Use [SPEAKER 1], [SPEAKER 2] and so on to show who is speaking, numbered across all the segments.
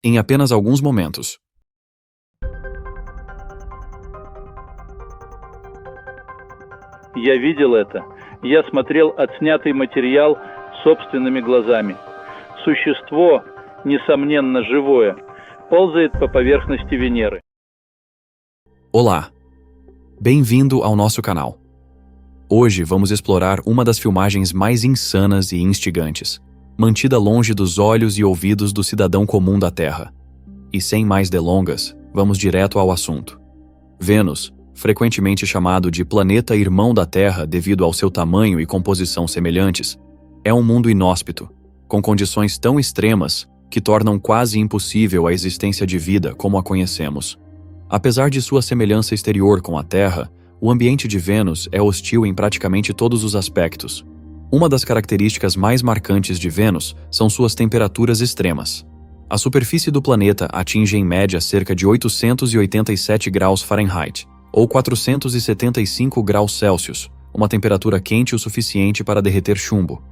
[SPEAKER 1] em apenas alguns momentos.
[SPEAKER 2] Я видел это. Я смотрел отснятый материал собственными глазами. Существо, несомненно живое, ползает по поверхности Венеры.
[SPEAKER 1] Olá! Bem-vindo ao nosso canal. Hoje vamos explorar uma das filmagens mais insanas e instigantes, mantida longe dos olhos e ouvidos do cidadão comum da Terra. E sem mais delongas, vamos direto ao assunto. Vênus, frequentemente chamado de planeta irmão da Terra devido ao seu tamanho e composição semelhantes, é um mundo inóspito, com condições tão extremas que tornam quase impossível a existência de vida como a conhecemos. Apesar de sua semelhança exterior com a Terra, o ambiente de Vênus é hostil em praticamente todos os aspectos. Uma das características mais marcantes de Vênus são suas temperaturas extremas. A superfície do planeta atinge em média cerca de 887 graus Fahrenheit, ou 475 graus Celsius, uma temperatura quente o suficiente para derreter chumbo.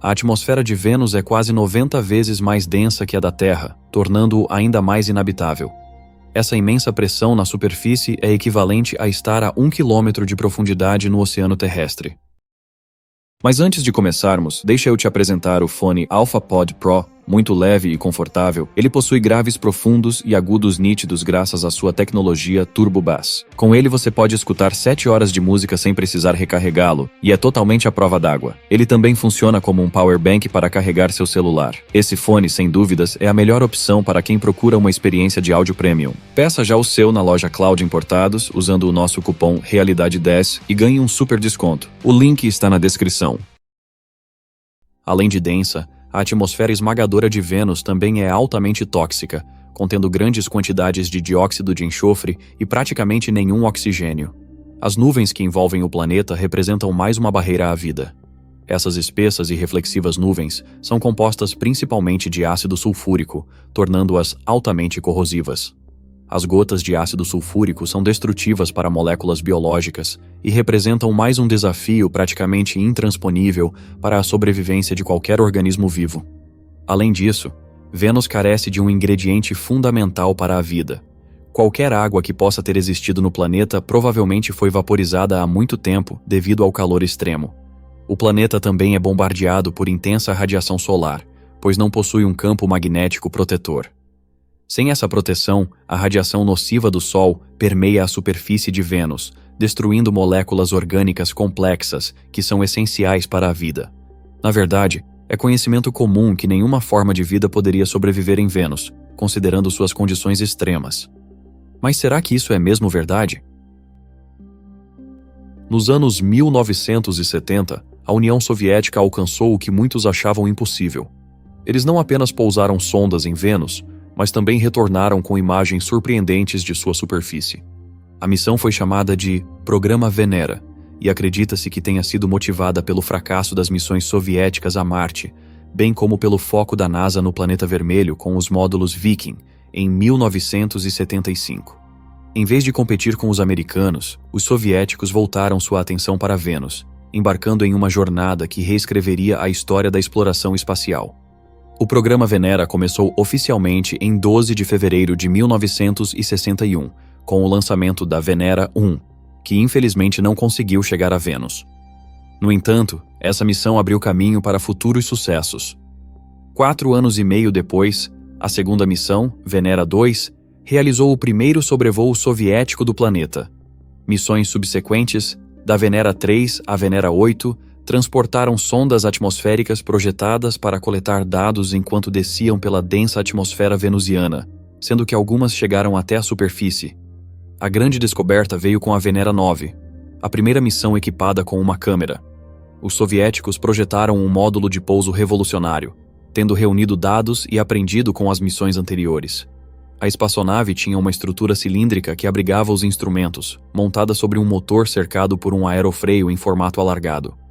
[SPEAKER 1] A atmosfera de Vênus é quase 90 vezes mais densa que a da Terra, tornando-o ainda mais inabitável. Essa imensa pressão na superfície é equivalente a estar a 1 quilômetro de profundidade no oceano terrestre. Mas antes de começarmos, deixa eu te apresentar o fone AlphaPod Pro. Muito leve e confortável, ele possui graves profundos e agudos nítidos graças à sua tecnologia Turbo Bass. Com ele você pode escutar 7 horas de música sem precisar recarregá-lo, e é totalmente à prova d'água. Ele também funciona como um power bank para carregar seu celular. Esse fone, sem dúvidas, é a melhor opção para quem procura uma experiência de áudio premium. Peça já o seu na loja Cloud Importados, usando o nosso cupom Realidade10 e ganhe um super desconto. O link está na descrição. Além de densa, a atmosfera esmagadora de Vênus também é altamente tóxica, contendo grandes quantidades de dióxido de enxofre e praticamente nenhum oxigênio. As nuvens que envolvem o planeta representam mais uma barreira à vida. Essas espessas e reflexivas nuvens são compostas principalmente de ácido sulfúrico, tornando-as altamente corrosivas. As gotas de ácido sulfúrico são destrutivas para moléculas biológicas e representam mais um desafio praticamente intransponível para a sobrevivência de qualquer organismo vivo. Além disso, Vênus carece de um ingrediente fundamental para a vida. Qualquer água que possa ter existido no planeta provavelmente foi vaporizada há muito tempo devido ao calor extremo. O planeta também é bombardeado por intensa radiação solar, pois não possui um campo magnético protetor. Sem essa proteção, a radiação nociva do Sol permeia a superfície de Vênus, destruindo moléculas orgânicas complexas que são essenciais para a vida. Na verdade, é conhecimento comum que nenhuma forma de vida poderia sobreviver em Vênus, considerando suas condições extremas. Mas será que isso é mesmo verdade? Nos anos 1970, a União Soviética alcançou o que muitos achavam impossível. Eles não apenas pousaram sondas em Vênus, mas também retornaram com imagens surpreendentes de sua superfície. A missão foi chamada de Programa Venera, e acredita-se que tenha sido motivada pelo fracasso das missões soviéticas a Marte, bem como pelo foco da NASA no planeta vermelho com os módulos Viking, em 1975. Em vez de competir com os americanos, os soviéticos voltaram sua atenção para Vênus, embarcando em uma jornada que reescreveria a história da exploração espacial. O programa Venera começou oficialmente em 12 de fevereiro de 1961, com o lançamento da Venera 1, que infelizmente não conseguiu chegar a Vênus. No entanto, essa missão abriu caminho para futuros sucessos. 4 anos e meio depois, a segunda missão, Venera 2, realizou o primeiro sobrevoo soviético do planeta. Missões subsequentes, da Venera 3 à Venera 8, transportaram sondas atmosféricas projetadas para coletar dados enquanto desciam pela densa atmosfera venusiana, sendo que algumas chegaram até a superfície. A grande descoberta veio com a Venera 9, a primeira missão equipada com uma câmera. Os soviéticos projetaram um módulo de pouso revolucionário, tendo reunido dados e aprendido com as missões anteriores. A espaçonave tinha uma estrutura cilíndrica que abrigava os instrumentos, montada sobre um motor cercado por um aerofreio em formato alargado.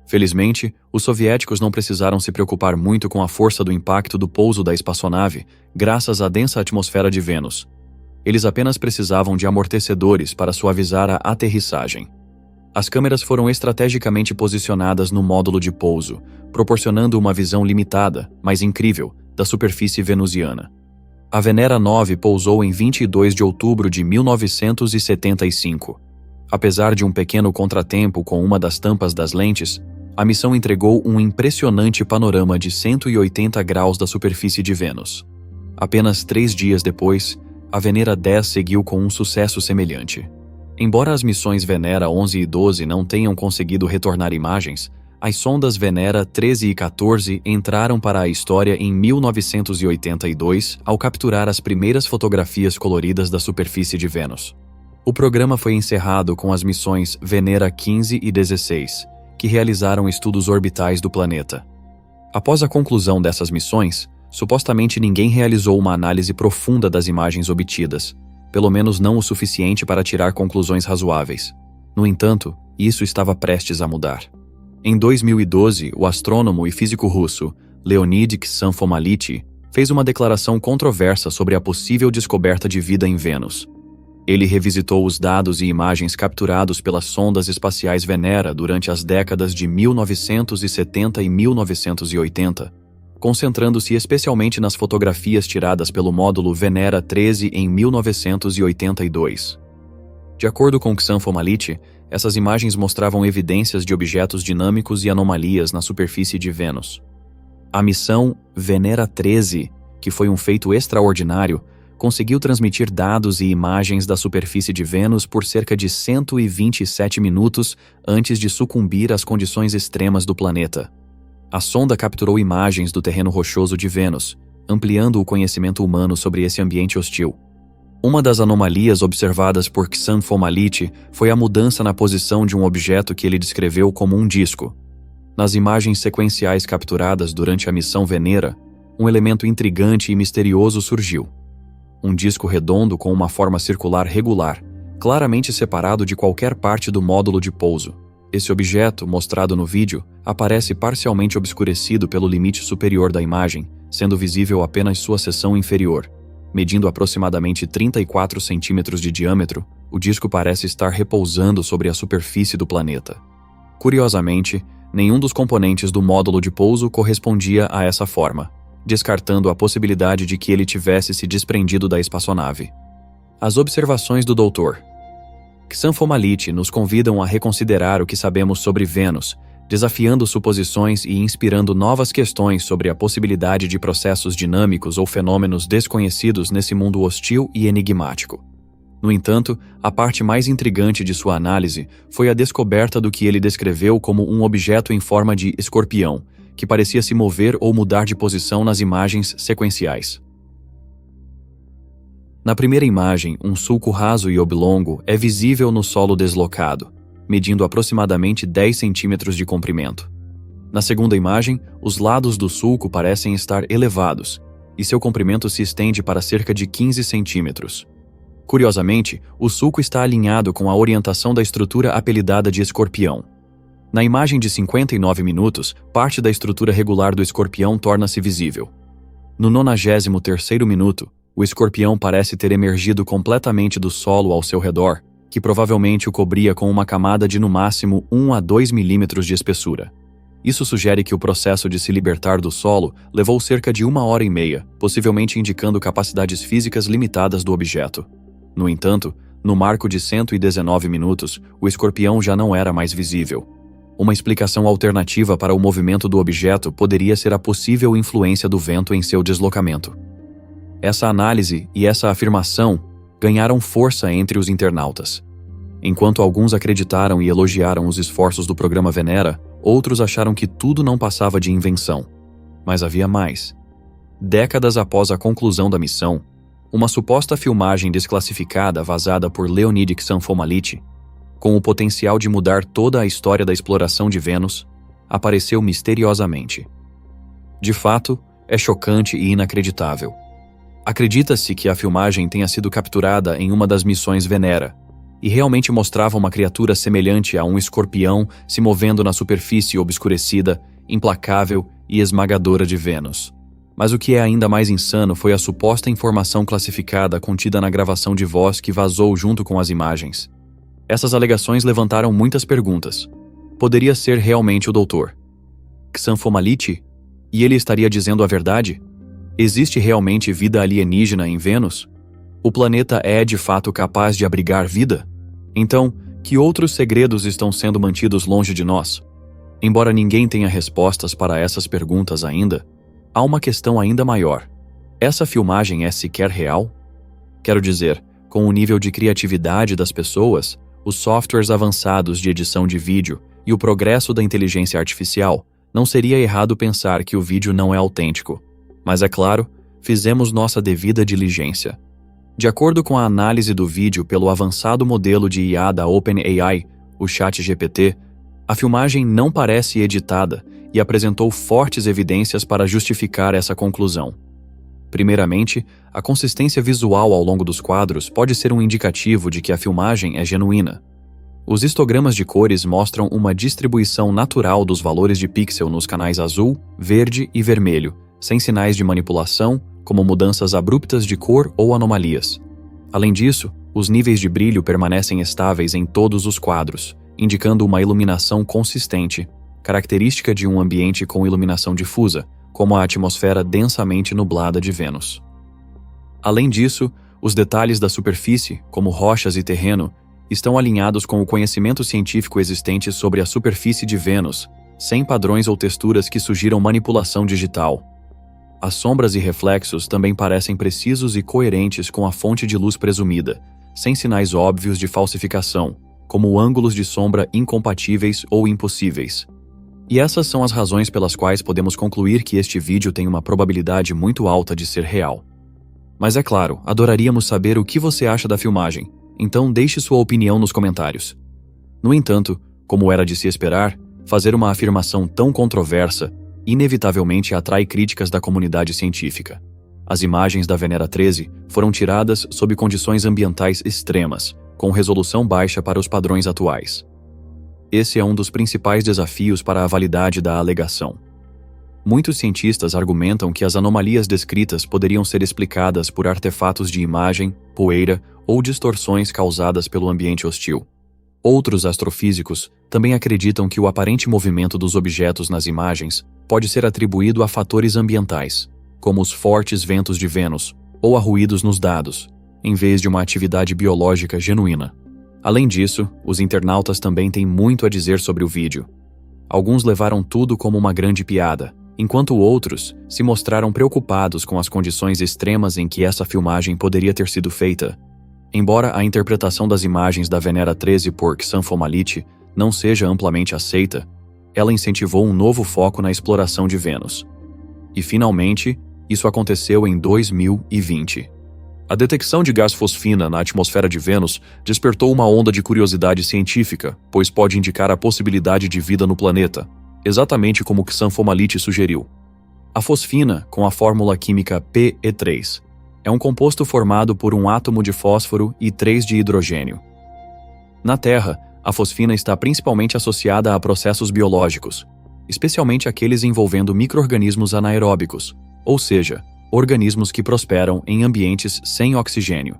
[SPEAKER 1] Felizmente, os soviéticos não precisaram se preocupar muito com a força do impacto do pouso da espaçonave, graças à densa atmosfera de Vênus. Eles apenas precisavam de amortecedores para suavizar a aterrissagem. As câmeras foram estrategicamente posicionadas no módulo de pouso, proporcionando uma visão limitada, mas incrível, da superfície venusiana. A Venera 9 pousou em 22 de outubro de 1975. Apesar de um pequeno contratempo com uma das tampas das lentes, a missão entregou um impressionante panorama de 180 graus da superfície de Vênus. Apenas 3 dias depois, a Venera 10 seguiu com um sucesso semelhante. Embora as missões Venera 11 e 12 não tenham conseguido retornar imagens, as sondas Venera 13 e 14 entraram para a história em 1982 ao capturar as primeiras fotografias coloridas da superfície de Vênus. O programa foi encerrado com as missões Venera 15 e 16, que realizaram estudos orbitais do planeta. Após a conclusão dessas missões, supostamente ninguém realizou uma análise profunda das imagens obtidas, pelo menos não o suficiente para tirar conclusões razoáveis. No entanto, isso estava prestes a mudar. Em 2012, o astrônomo e físico russo Leonid Ksanfomality fez uma declaração controversa sobre a possível descoberta de vida em Vênus. Ele revisitou os dados e imagens capturados pelas sondas espaciais Venera durante as décadas de 1970 e 1980, concentrando-se especialmente nas fotografias tiradas pelo módulo Venera 13 em 1982. De acordo com Ksanfomality, essas imagens mostravam evidências de objetos dinâmicos e anomalias na superfície de Vênus. A missão Venera 13, que foi um feito extraordinário, conseguiu transmitir dados e imagens da superfície de Vênus por cerca de 127 minutos antes de sucumbir às condições extremas do planeta. A sonda capturou imagens do terreno rochoso de Vênus, ampliando o conhecimento humano sobre esse ambiente hostil. Uma das anomalias observadas por Ksanfomality foi a mudança na posição de um objeto que ele descreveu como um disco. Nas imagens sequenciais capturadas durante a missão Venera, um elemento intrigante e misterioso surgiu. Um disco redondo com uma forma circular regular, claramente separado de qualquer parte do módulo de pouso. Esse objeto, mostrado no vídeo, aparece parcialmente obscurecido pelo limite superior da imagem, sendo visível apenas sua seção inferior. Medindo aproximadamente 34 centímetros de diâmetro, o disco parece estar repousando sobre a superfície do planeta. Curiosamente, nenhum dos componentes do módulo de pouso correspondia a essa forma, descartando a possibilidade de que ele tivesse se desprendido da espaçonave. As observações do Dr. Ksanfomality nos convidam a reconsiderar o que sabemos sobre Vênus, desafiando suposições e inspirando novas questões sobre a possibilidade de processos dinâmicos ou fenômenos desconhecidos nesse mundo hostil e enigmático. No entanto, a parte mais intrigante de sua análise foi a descoberta do que ele descreveu como um objeto em forma de escorpião, que parecia se mover ou mudar de posição nas imagens sequenciais. Na primeira imagem, um sulco raso e oblongo é visível no solo deslocado, medindo aproximadamente 10 centímetros de comprimento. Na segunda imagem, os lados do sulco parecem estar elevados, e seu comprimento se estende para cerca de 15 centímetros. Curiosamente, o sulco está alinhado com a orientação da estrutura apelidada de escorpião. Na imagem de 59 minutos, parte da estrutura regular do escorpião torna-se visível. No 93º minuto, o escorpião parece ter emergido completamente do solo ao seu redor, que provavelmente o cobria com uma camada de no máximo 1 a 2 milímetros de espessura. Isso sugere que o processo de se libertar do solo levou cerca de 1h30, possivelmente indicando capacidades físicas limitadas do objeto. No entanto, no marco de 119 minutos, o escorpião já não era mais visível. Uma explicação alternativa para o movimento do objeto poderia ser a possível influência do vento em seu deslocamento. Essa análise e essa afirmação ganharam força entre os internautas. Enquanto alguns acreditaram e elogiaram os esforços do programa Venera, outros acharam que tudo não passava de invenção. Mas havia mais. Décadas após a conclusão da missão, uma suposta filmagem desclassificada vazada por Leonid Ksanfomality, com o potencial de mudar toda a história da exploração de Vênus, apareceu misteriosamente. De fato, é chocante e inacreditável. Acredita-se que a filmagem tenha sido capturada em uma das missões Venera, e realmente mostrava uma criatura semelhante a um escorpião se movendo na superfície obscurecida, implacável e esmagadora de Vênus. Mas o que é ainda mais insano foi a suposta informação classificada contida na gravação de voz que vazou junto com as imagens. Essas alegações levantaram muitas perguntas. Poderia ser realmente o Dr. Ksanfomality? E ele estaria dizendo a verdade? Existe realmente vida alienígena em Vênus? O planeta é de fato capaz de abrigar vida? Então, que outros segredos estão sendo mantidos longe de nós? Embora ninguém tenha respostas para essas perguntas ainda, há uma questão ainda maior. Essa filmagem é sequer real? Quero dizer, com o nível de criatividade das pessoas, os softwares avançados de edição de vídeo e o progresso da inteligência artificial, não seria errado pensar que o vídeo não é autêntico. Mas é claro, fizemos nossa devida diligência. De acordo com a análise do vídeo pelo avançado modelo de IA da OpenAI, o ChatGPT, a filmagem não parece editada e apresentou fortes evidências para justificar essa conclusão. Primeiramente, a consistência visual ao longo dos quadros pode ser um indicativo de que a filmagem é genuína. Os histogramas de cores mostram uma distribuição natural dos valores de pixel nos canais azul, verde e vermelho, sem sinais de manipulação, como mudanças abruptas de cor ou anomalias. Além disso, os níveis de brilho permanecem estáveis em todos os quadros, indicando uma iluminação consistente, característica de um ambiente com iluminação difusa, como a atmosfera densamente nublada de Vênus. Além disso, os detalhes da superfície, como rochas e terreno, estão alinhados com o conhecimento científico existente sobre a superfície de Vênus, sem padrões ou texturas que sugiram manipulação digital. As sombras e reflexos também parecem precisos e coerentes com a fonte de luz presumida, sem sinais óbvios de falsificação, como ângulos de sombra incompatíveis ou impossíveis. E essas são as razões pelas quais podemos concluir que este vídeo tem uma probabilidade muito alta de ser real. Mas é claro, adoraríamos saber o que você acha da filmagem, então deixe sua opinião nos comentários. No entanto, como era de se esperar, fazer uma afirmação tão controversa inevitavelmente atrai críticas da comunidade científica. As imagens da Venera 13 foram tiradas sob condições ambientais extremas, com resolução baixa para os padrões atuais. Esse é um dos principais desafios para a validade da alegação. Muitos cientistas argumentam que as anomalias descritas poderiam ser explicadas por artefatos de imagem, poeira ou distorções causadas pelo ambiente hostil. Outros astrofísicos também acreditam que o aparente movimento dos objetos nas imagens pode ser atribuído a fatores ambientais, como os fortes ventos de Vênus, ou a ruídos nos dados, em vez de uma atividade biológica genuína. Além disso, os internautas também têm muito a dizer sobre o vídeo. Alguns levaram tudo como uma grande piada, enquanto outros se mostraram preocupados com as condições extremas em que essa filmagem poderia ter sido feita. Embora a interpretação das imagens da Venera 13 por Xan Fomaliti não seja amplamente aceita, ela incentivou um novo foco na exploração de Vênus. E, finalmente, isso aconteceu em 2020. A detecção de gás fosfina na atmosfera de Vênus despertou uma onda de curiosidade científica, pois pode indicar a possibilidade de vida no planeta, exatamente como Xan Fomaliti sugeriu. A fosfina, com a fórmula química PE3, é um composto formado por um átomo de fósforo e 3 de hidrogênio. Na Terra, a fosfina está principalmente associada a processos biológicos, especialmente aqueles envolvendo micro-organismos anaeróbicos, ou seja, organismos que prosperam em ambientes sem oxigênio.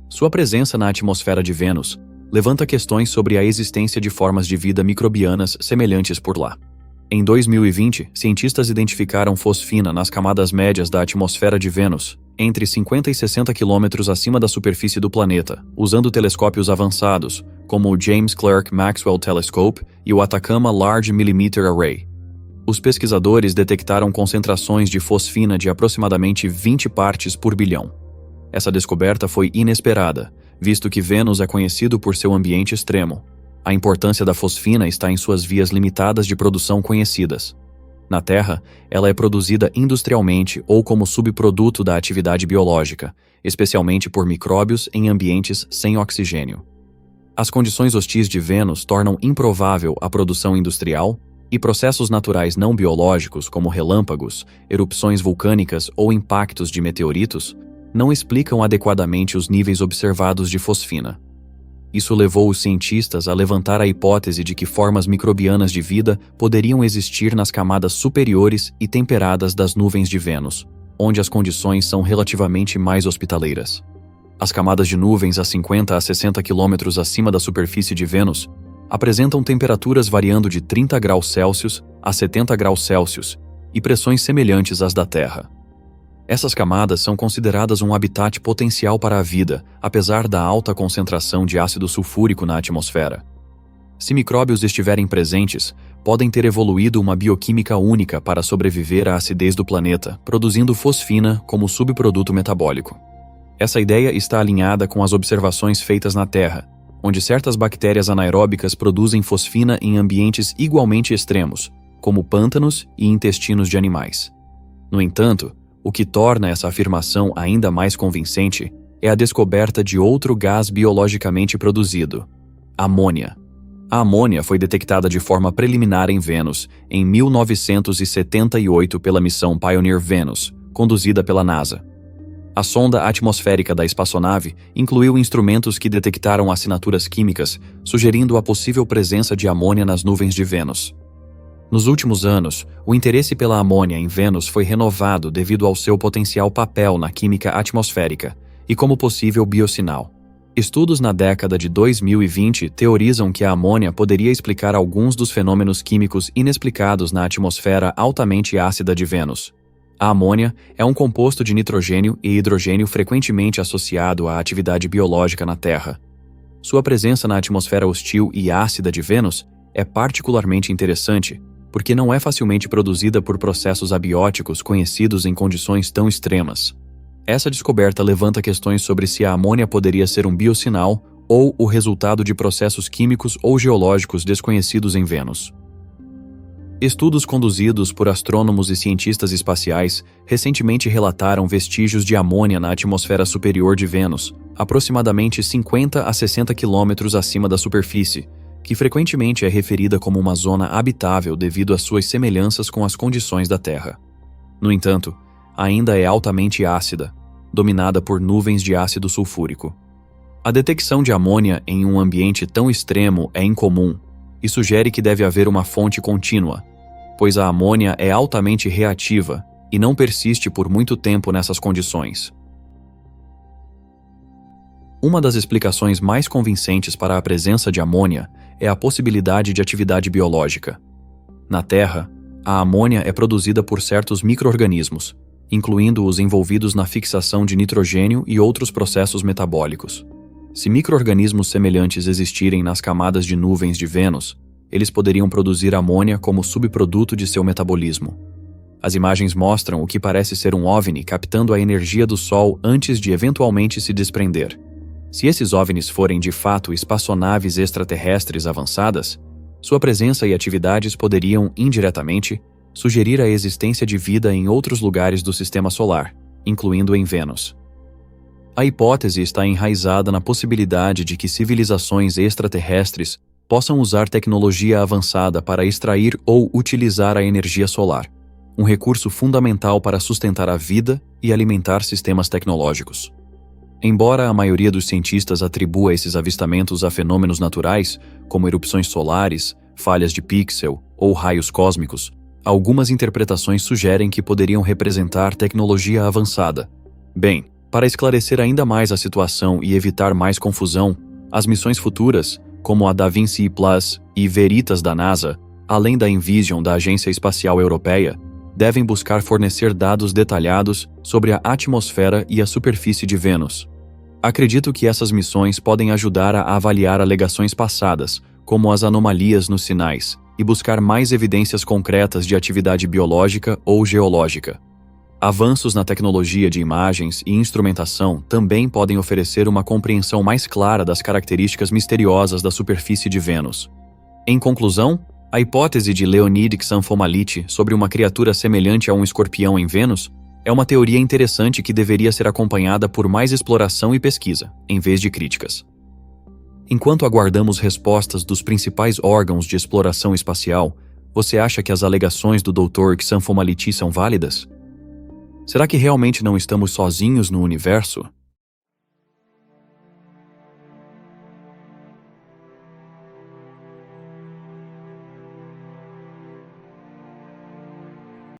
[SPEAKER 1] Sua presença na atmosfera de Vênus levanta questões sobre a existência de formas de vida microbianas semelhantes por lá. Em 2020, cientistas identificaram fosfina nas camadas médias da atmosfera de Vênus, entre 50 e 60 quilômetros acima da superfície do planeta, usando telescópios avançados, como o James Clerk Maxwell Telescope e o Atacama Large Millimeter Array. Os pesquisadores detectaram concentrações de fosfina de aproximadamente 20 partes por bilhão. Essa descoberta foi inesperada, visto que Vênus é conhecido por seu ambiente extremo. A importância da fosfina está em suas vias limitadas de produção conhecidas. Na Terra, ela é produzida industrialmente ou como subproduto da atividade biológica, especialmente por micróbios em ambientes sem oxigênio. As condições hostis de Vênus tornam improvável a produção industrial e processos naturais não biológicos, como relâmpagos, erupções vulcânicas ou impactos de meteoritos, não explicam adequadamente os níveis observados de fosfina. Isso levou os cientistas a levantar a hipótese de que formas microbianas de vida poderiam existir nas camadas superiores e temperadas das nuvens de Vênus, onde as condições são relativamente mais hospitaleiras. As camadas de nuvens a 50 a 60 quilômetros acima da superfície de Vênus apresentam temperaturas variando de 30 graus Celsius a 70 graus Celsius e pressões semelhantes às da Terra. Essas camadas são consideradas um habitat potencial para a vida, apesar da alta concentração de ácido sulfúrico na atmosfera. Se micróbios estiverem presentes, podem ter evoluído uma bioquímica única para sobreviver à acidez do planeta, produzindo fosfina como subproduto metabólico. Essa ideia está alinhada com as observações feitas na Terra, onde certas bactérias anaeróbicas produzem fosfina em ambientes igualmente extremos, como pântanos e intestinos de animais. No entanto, o que torna essa afirmação ainda mais convincente é a descoberta de outro gás biologicamente produzido: amônia. A amônia foi detectada de forma preliminar em Vênus em 1978 pela missão Pioneer Venus, conduzida pela NASA. A sonda atmosférica da espaçonave incluiu instrumentos que detectaram assinaturas químicas, sugerindo a possível presença de amônia nas nuvens de Vênus. Nos últimos anos, o interesse pela amônia em Vênus foi renovado devido ao seu potencial papel na química atmosférica e como possível biosinal. Estudos na década de 2020 teorizam que a amônia poderia explicar alguns dos fenômenos químicos inexplicados na atmosfera altamente ácida de Vênus. A amônia é um composto de nitrogênio e hidrogênio frequentemente associado à atividade biológica na Terra. Sua presença na atmosfera hostil e ácida de Vênus é particularmente interessante, porque não é facilmente produzida por processos abióticos conhecidos em condições tão extremas. Essa descoberta levanta questões sobre se a amônia poderia ser um biosinal ou o resultado de processos químicos ou geológicos desconhecidos em Vênus. Estudos conduzidos por astrônomos e cientistas espaciais recentemente relataram vestígios de amônia na atmosfera superior de Vênus, aproximadamente 50 a 60 quilômetros acima da superfície, que frequentemente é referida como uma zona habitável devido às suas semelhanças com as condições da Terra. No entanto, ainda é altamente ácida, dominada por nuvens de ácido sulfúrico. A detecção de amônia em um ambiente tão extremo é incomum e sugere que deve haver uma fonte contínua, pois a amônia é altamente reativa e não persiste por muito tempo nessas condições. Uma das explicações mais convincentes para a presença de amônia é a possibilidade de atividade biológica. Na Terra, a amônia é produzida por certos micro-organismos, incluindo os envolvidos na fixação de nitrogênio e outros processos metabólicos. Se micro-organismos semelhantes existirem nas camadas de nuvens de Vênus, eles poderiam produzir amônia como subproduto de seu metabolismo. As imagens mostram o que parece ser um OVNI captando a energia do Sol antes de eventualmente se desprender. Se esses OVNIs forem de fato espaçonaves extraterrestres avançadas, sua presença e atividades poderiam, indiretamente, sugerir a existência de vida em outros lugares do Sistema Solar, incluindo em Vênus. A hipótese está enraizada na possibilidade de que civilizações extraterrestres possam usar tecnologia avançada para extrair ou utilizar a energia solar, um recurso fundamental para sustentar a vida e alimentar sistemas tecnológicos. Embora a maioria dos cientistas atribua esses avistamentos a fenômenos naturais, como erupções solares, falhas de pixel ou raios cósmicos, algumas interpretações sugerem que poderiam representar tecnologia avançada. Bem, para esclarecer ainda mais a situação e evitar mais confusão, as missões futuras, como a Da Vinci Plus e Veritas da NASA, além da Envision da Agência Espacial Europeia, devem buscar fornecer dados detalhados sobre a atmosfera e a superfície de Vênus. Acredito que essas missões podem ajudar a avaliar alegações passadas, como as anomalias nos sinais, e buscar mais evidências concretas de atividade biológica ou geológica. Avanços na tecnologia de imagens e instrumentação também podem oferecer uma compreensão mais clara das características misteriosas da superfície de Vênus. Em conclusão, a hipótese de Leonid Xanthomality sobre uma criatura semelhante a um escorpião em Vênus é uma teoria interessante que deveria ser acompanhada por mais exploração e pesquisa, em vez de críticas. Enquanto aguardamos respostas dos principais órgãos de exploração espacial, você acha que as alegações do Dr. Xanthomality são válidas? Será que realmente não estamos sozinhos no universo?